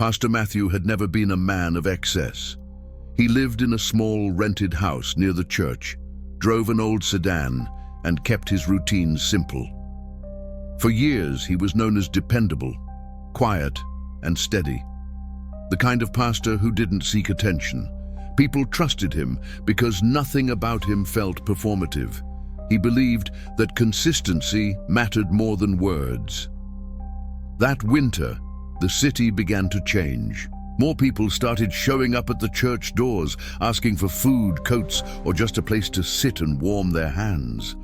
Pastor Matthew had never been a man of excess. He lived in a small rented house near the church, drove an old sedan, and kept his routines simple. For years, he was known as dependable, quiet, and steady. The kind of pastor who didn't seek attention. People trusted him because nothing about him felt performative. He believed that consistency mattered more than words. That winter, the city began to change. More people started showing up at the church doors, asking for food, coats, or just a place to sit and warm their hands.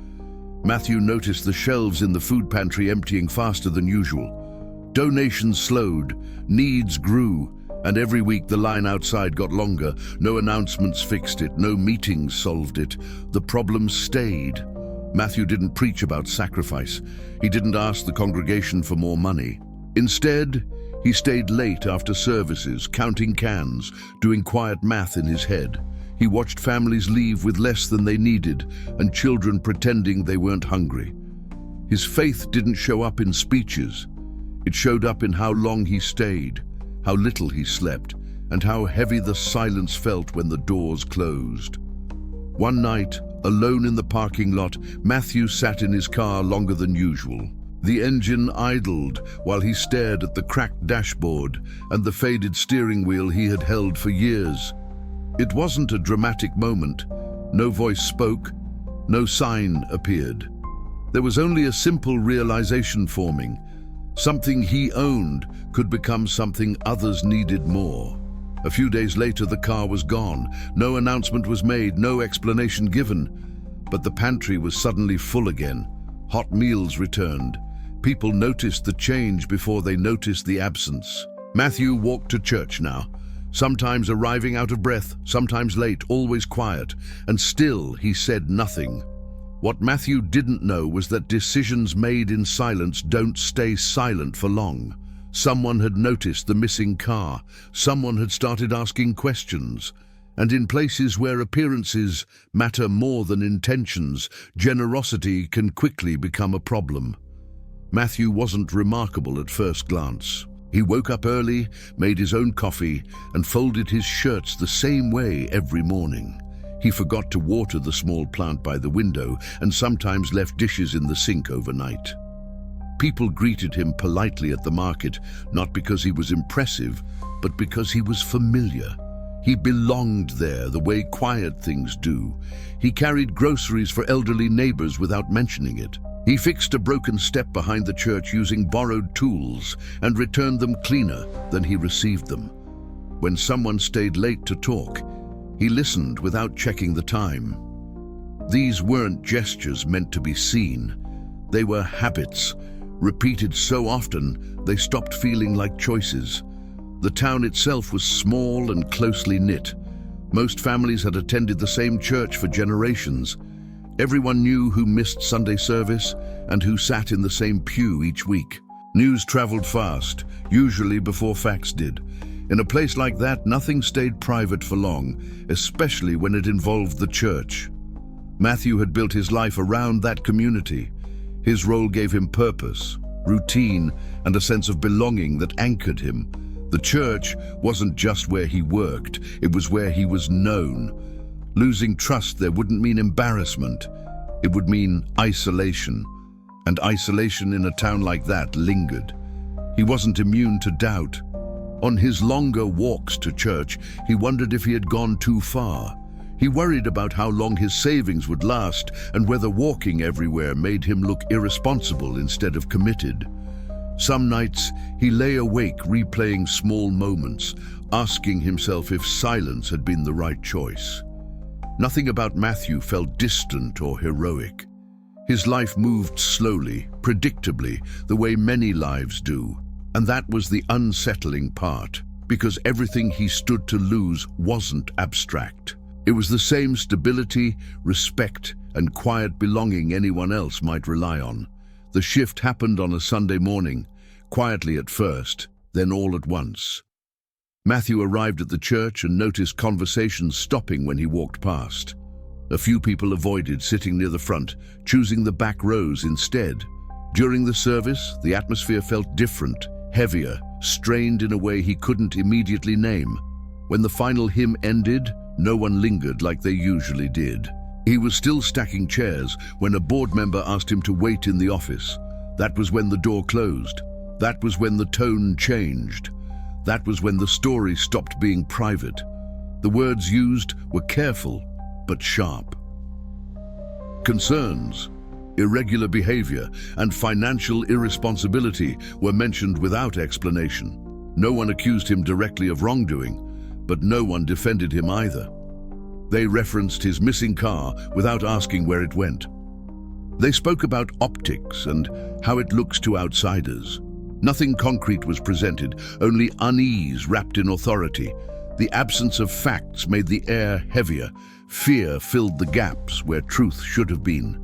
Matthew noticed the shelves in the food pantry emptying faster than usual. Donations slowed, needs grew, and every week the line outside got longer. No announcements fixed it, no meetings solved it. The problem stayed. Matthew didn't preach about sacrifice. He didn't ask the congregation for more money. Instead, he stayed late after services, counting cans, doing quiet math in his head. He watched families leave with less than they needed and children pretending they weren't hungry. His faith didn't show up in speeches. It showed up in how long he stayed, how little he slept, and how heavy the silence felt when the doors closed. One night, alone in the parking lot, Matthew sat in his car longer than usual. The engine idled while he stared at the cracked dashboard and the faded steering wheel he had held for years. It wasn't a dramatic moment. No voice spoke, no sign appeared. There was only a simple realization forming. Something he owned could become something others needed more. A few days later, the car was gone. No announcement was made, no explanation given. But the pantry was suddenly full again. Hot meals returned. People noticed the change before they noticed the absence. Matthew walked to church now, sometimes arriving out of breath, sometimes late, always quiet, and still he said nothing. What Matthew didn't know was that decisions made in silence don't stay silent for long. Someone had noticed the missing car. Someone had started asking questions. And in places where appearances matter more than intentions, generosity can quickly become a problem. Matthew wasn't remarkable at first glance. He woke up early, made his own coffee, and folded his shirts the same way every morning. He forgot to water the small plant by the window and sometimes left dishes in the sink overnight. People greeted him politely at the market, not because he was impressive, but because he was familiar. He belonged there the way quiet things do. He carried groceries for elderly neighbors without mentioning it. He fixed a broken step behind the church using borrowed tools and returned them cleaner than he received them. When someone stayed late to talk, he listened without checking the time. These weren't gestures meant to be seen. They were habits, repeated so often they stopped feeling like choices. The town itself was small and closely knit. Most families had attended the same church for generations. Everyone knew who missed Sunday service and who sat in the same pew each week. News traveled fast, usually before facts did. In a place like that, nothing stayed private for long, especially when it involved the church. Matthew had built his life around that community. His role gave him purpose, routine, and a sense of belonging that anchored him. The church wasn't just where he worked, it was where he was known. Losing trust there wouldn't mean embarrassment. It would mean isolation. And isolation in a town like that lingered. He wasn't immune to doubt. On his longer walks to church, he wondered if he had gone too far. He worried about how long his savings would last and whether walking everywhere made him look irresponsible instead of committed. Some nights, he lay awake replaying small moments, asking himself if silence had been the right choice. Nothing about Matthew felt distant or heroic. His life moved slowly, predictably, the way many lives do. And that was the unsettling part, because everything he stood to lose wasn't abstract. It was the same stability, respect, and quiet belonging anyone else might rely on. The shift happened on a Sunday morning, quietly at first, then all at once. Matthew arrived at the church and noticed conversations stopping when he walked past. A few people avoided sitting near the front, choosing the back rows instead. During the service, the atmosphere felt different, heavier, strained in a way he couldn't immediately name. When the final hymn ended, no one lingered like they usually did. He was still stacking chairs when a board member asked him to wait in the office. That was when the door closed. That was when the tone changed. That was when the story stopped being private. The words used were careful, but sharp. Concerns, irregular behavior, and financial irresponsibility were mentioned without explanation. No one accused him directly of wrongdoing, but no one defended him either. They referenced his missing car without asking where it went. They spoke about optics and how it looks to outsiders. Nothing concrete was presented, only unease wrapped in authority. The absence of facts made the air heavier. Fear filled the gaps where truth should have been.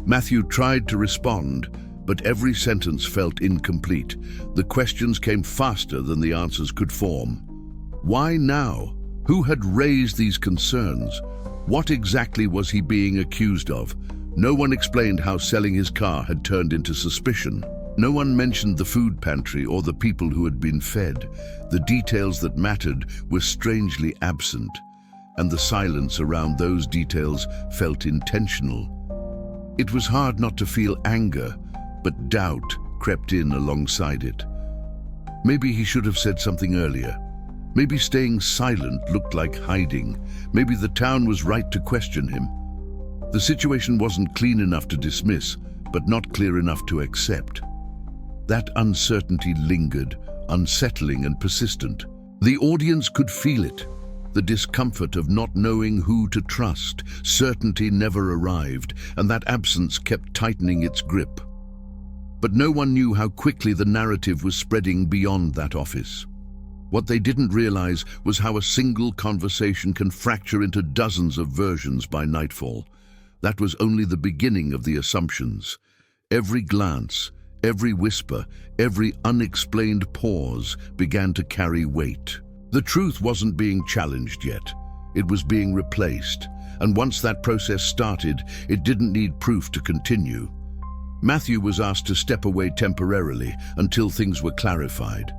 Matthew tried to respond, but every sentence felt incomplete. The questions came faster than the answers could form. Why now? Who had raised these concerns? What exactly was he being accused of? No one explained how selling his car had turned into suspicion. No one mentioned the food pantry or the people who had been fed. The details that mattered were strangely absent, and the silence around those details felt intentional. It was hard not to feel anger, but doubt crept in alongside it. Maybe he should have said something earlier. Maybe staying silent looked like hiding. Maybe the town was right to question him. The situation wasn't clean enough to dismiss, but not clear enough to accept. That uncertainty lingered, unsettling and persistent. The audience could feel it. The discomfort of not knowing who to trust. Certainty never arrived, and that absence kept tightening its grip. But no one knew how quickly the narrative was spreading beyond that office. What they didn't realize was how a single conversation can fracture into dozens of versions by nightfall. That was only the beginning of the assumptions. Every glance, every whisper, every unexplained pause began to carry weight. The truth wasn't being challenged yet. It was being replaced, and once that process started, it didn't need proof to continue. Matthew was asked to step away temporarily until things were clarified.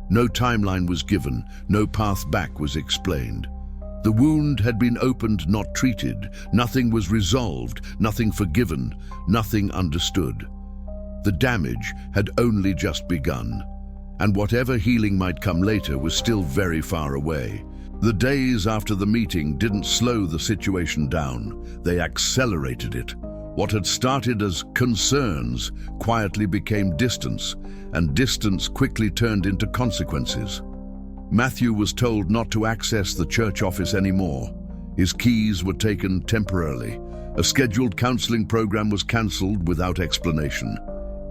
No timeline was given, no path back was explained. The wound had been opened, not treated. Nothing was resolved, nothing forgiven, nothing understood. The damage had only just begun, and whatever healing might come later was still very far away. The days after the meeting didn't slow the situation down, they accelerated it. What had started as concerns quietly became distance, and distance quickly turned into consequences. Matthew was told not to access the church office anymore. His keys were taken temporarily. A scheduled counseling program was cancelled without explanation.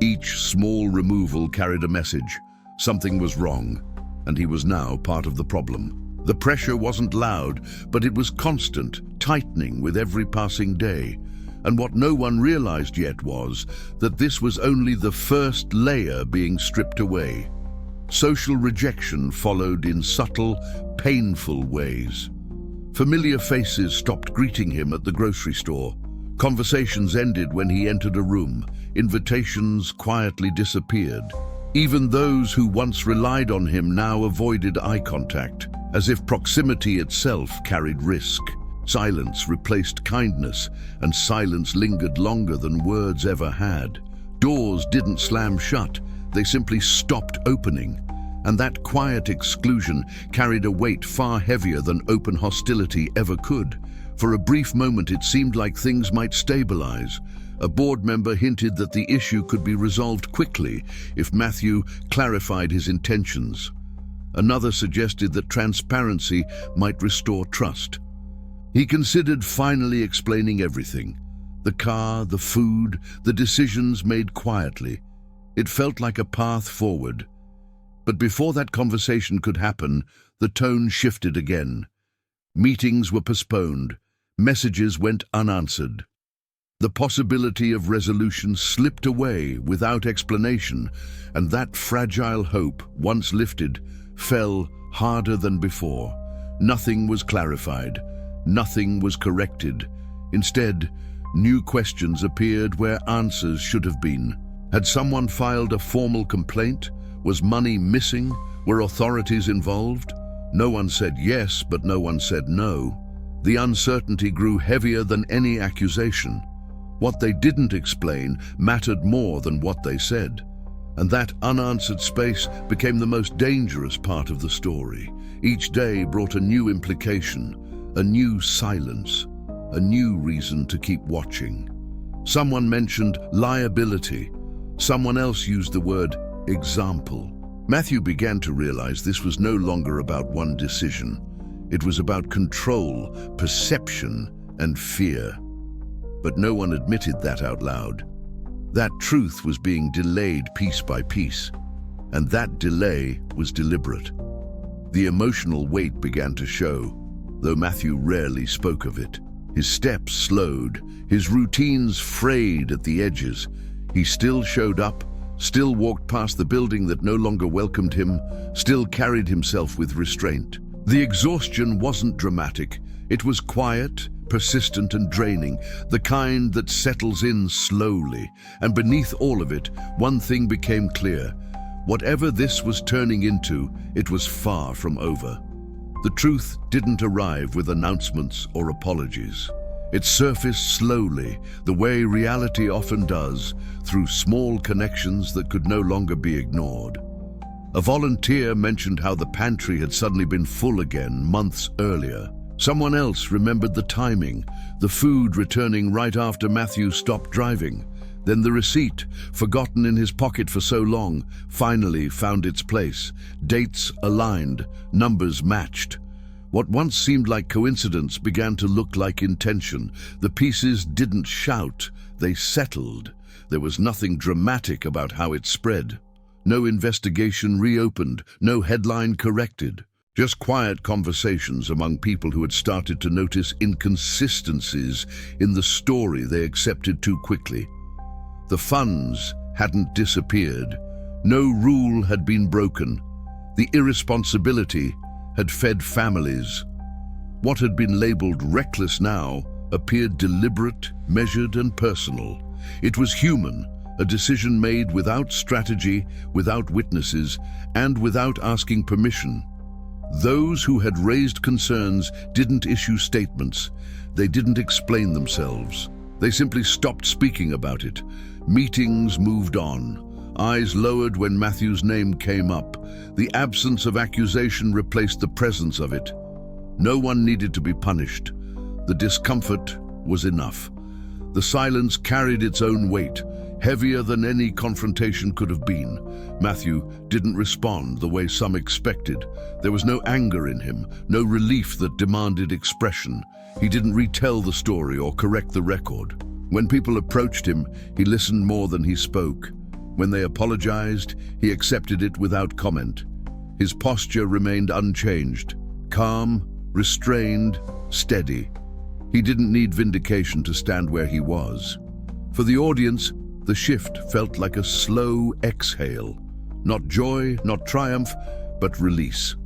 Each small removal carried a message. Something was wrong, and he was now part of the problem. The pressure wasn't loud, but it was constant, tightening with every passing day. And what no one realized yet was that this was only the first layer being stripped away. Social rejection followed in subtle, painful ways. Familiar faces stopped greeting him at the grocery store. Conversations ended when he entered a room. Invitations quietly disappeared. Even those who once relied on him now avoided eye contact, as if proximity itself carried risk. Silence replaced kindness, and silence lingered longer than words ever had. Doors didn't slam shut, they simply stopped opening. And that quiet exclusion carried a weight far heavier than open hostility ever could. For a brief moment it seemed like things might stabilize. A board member hinted that the issue could be resolved quickly if Matthew clarified his intentions. Another suggested that transparency might restore trust. He considered finally explaining everything. The car, the food, the decisions made quietly. It felt like a path forward. But before that conversation could happen, the tone shifted again. Meetings were postponed. Messages went unanswered. The possibility of resolution slipped away without explanation, and that fragile hope, once lifted, fell harder than before. Nothing was clarified. Nothing was corrected. Instead, new questions appeared where answers should have been. Had someone filed a formal complaint? Was money missing? Were authorities involved? No one said yes, but no one said no. The uncertainty grew heavier than any accusation. What they didn't explain mattered more than what they said. And that unanswered space became the most dangerous part of the story. Each day brought a new implication, a new silence, a new reason to keep watching. Someone mentioned liability. Someone else used the word example. Matthew began to realize this was no longer about one decision. It was about control, perception, and fear. But no one admitted that out loud. That truth was being delayed piece by piece, and that delay was deliberate. The emotional weight began to show, though Matthew rarely spoke of it. His steps slowed, his routines frayed at the edges. He still showed up, still walked past the building that no longer welcomed him, still carried himself with restraint. The exhaustion wasn't dramatic. It was quiet, persistent and draining, the kind that settles in slowly. And beneath all of it, one thing became clear. Whatever this was turning into, it was far from over. The truth didn't arrive with announcements or apologies. It surfaced slowly, the way reality often does, through small connections that could no longer be ignored. A volunteer mentioned how the pantry had suddenly been full again months earlier. Someone else remembered the timing, the food returning right after Matthew stopped driving. Then the receipt, forgotten in his pocket for so long, finally found its place. Dates aligned, numbers matched. What once seemed like coincidence began to look like intention. The pieces didn't shout, they settled. There was nothing dramatic about how it spread. No investigation reopened, no headline corrected. Just quiet conversations among people who had started to notice inconsistencies in the story they accepted too quickly. The funds hadn't disappeared. No rule had been broken. The irresponsibility had fed families. What had been labeled reckless now appeared deliberate, measured, and personal. It was human, a decision made without strategy, without witnesses, and without asking permission. Those who had raised concerns didn't issue statements. They didn't explain themselves. They simply stopped speaking about it. Meetings moved on. Eyes lowered when Matthew's name came up. The absence of accusation replaced the presence of it. No one needed to be punished. The discomfort was enough. The silence carried its own weight, heavier than any confrontation could have been. Matthew didn't respond the way some expected. There was no anger in him, no relief that demanded expression. He didn't retell the story or correct the record. When people approached him, he listened more than he spoke. When they apologized, he accepted it without comment. His posture remained unchanged, calm, restrained, steady. He didn't need vindication to stand where he was. For the audience, the shift felt like a slow exhale. Not joy, not triumph, but release.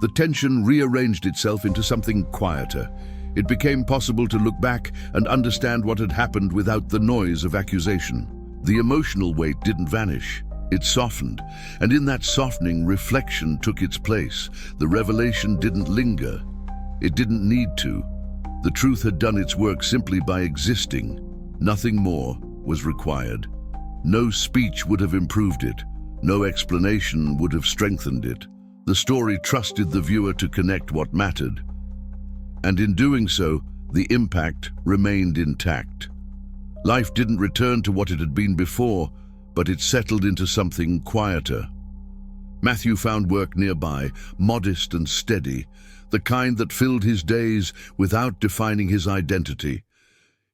The tension rearranged itself into something quieter. It became possible to look back and understand what had happened without the noise of accusation. The emotional weight didn't vanish. It softened, and in that softening, reflection took its place. The revelation didn't linger. It didn't need to. The truth had done its work simply by existing. Nothing more was required. No speech would have improved it. No explanation would have strengthened it. The story trusted the viewer to connect what mattered. And in doing so, the impact remained intact. Life didn't return to what it had been before, but it settled into something quieter. Matthew found work nearby, modest and steady, the kind that filled his days without defining his identity.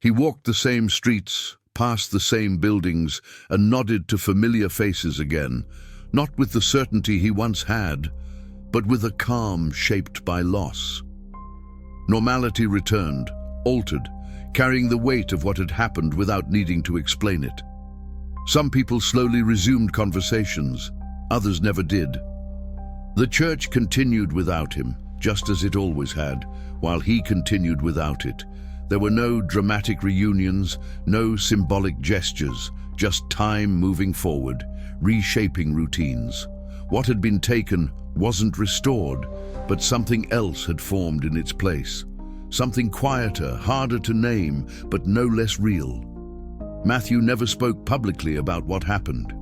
He walked the same streets, passed the same buildings, and nodded to familiar faces again, not with the certainty he once had, but with a calm shaped by loss. Normality returned, altered, carrying the weight of what had happened without needing to explain it. Some people slowly resumed conversations, others never did. The church continued without him, just as it always had, while he continued without it. There were no dramatic reunions, no symbolic gestures, just time moving forward, reshaping routines. What had been taken wasn't restored, but something else had formed in its place. Something quieter, harder to name, but no less real. Matthew never spoke publicly about what happened.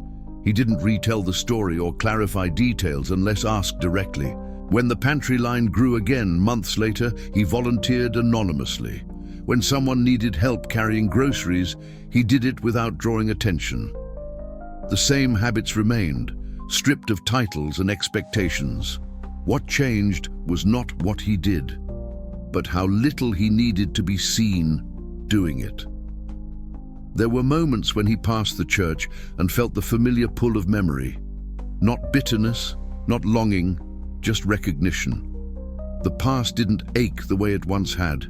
He didn't retell the story or clarify details unless asked directly. When the pantry line grew again months later, he volunteered anonymously. When someone needed help carrying groceries, he did it without drawing attention. The same habits remained, stripped of titles and expectations. What changed was not what he did, but how little he needed to be seen doing it. There were moments when he passed the church and felt the familiar pull of memory. Not bitterness, not longing, just recognition. The past didn't ache the way it once had.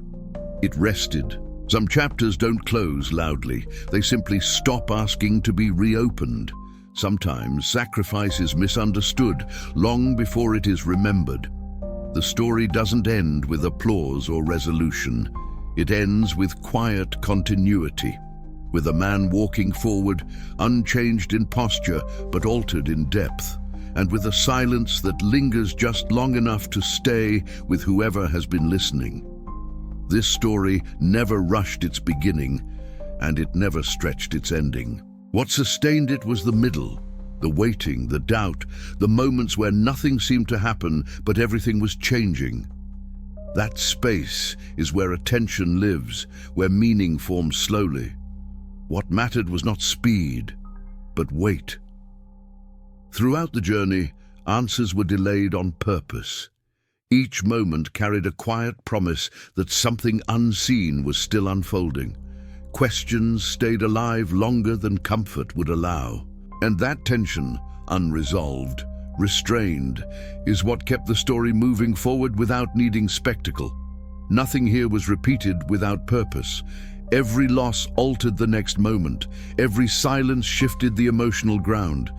It rested. Some chapters don't close loudly. They simply stop asking to be reopened. Sometimes sacrifice is misunderstood long before it is remembered. The story doesn't end with applause or resolution. It ends with quiet continuity, with a man walking forward, unchanged in posture but altered in depth, and with a silence that lingers just long enough to stay with whoever has been listening. This story never rushed its beginning, and it never stretched its ending. What sustained it was the middle, the waiting, the doubt, the moments where nothing seemed to happen, but everything was changing. That space is where attention lives, where meaning forms slowly. What mattered was not speed, but weight. Throughout the journey, answers were delayed on purpose. Each moment carried a quiet promise that something unseen was still unfolding. Questions stayed alive longer than comfort would allow. And that tension, unresolved, restrained, is what kept the story moving forward without needing spectacle. Nothing here was repeated without purpose. Every loss altered the next moment. Every silence shifted the emotional ground.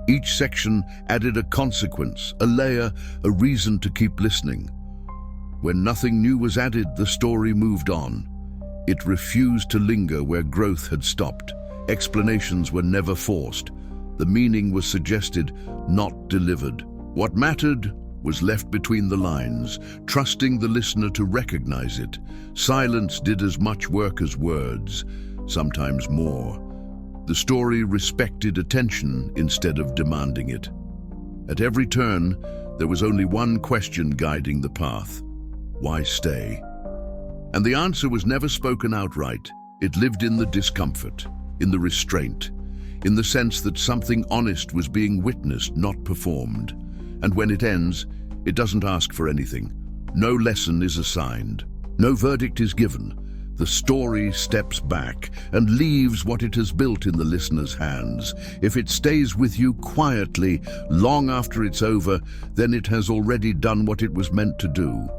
Each section added a consequence, a layer, a reason to keep listening. When nothing new was added, the story moved on. It refused to linger where growth had stopped. Explanations were never forced. The meaning was suggested, not delivered. What mattered was left between the lines, trusting the listener to recognize it. Silence did as much work as words, sometimes more. The story respected attention instead of demanding it. At every turn, there was only one question guiding the path: why stay? And the answer was never spoken outright. It lived in the discomfort, in the restraint, in the sense that something honest was being witnessed, not performed. And when it ends, it doesn't ask for anything. No lesson is assigned. No verdict is given. The story steps back and leaves what it has built in the listener's hands. If it stays with you quietly, long after it's over, then it has already done what it was meant to do.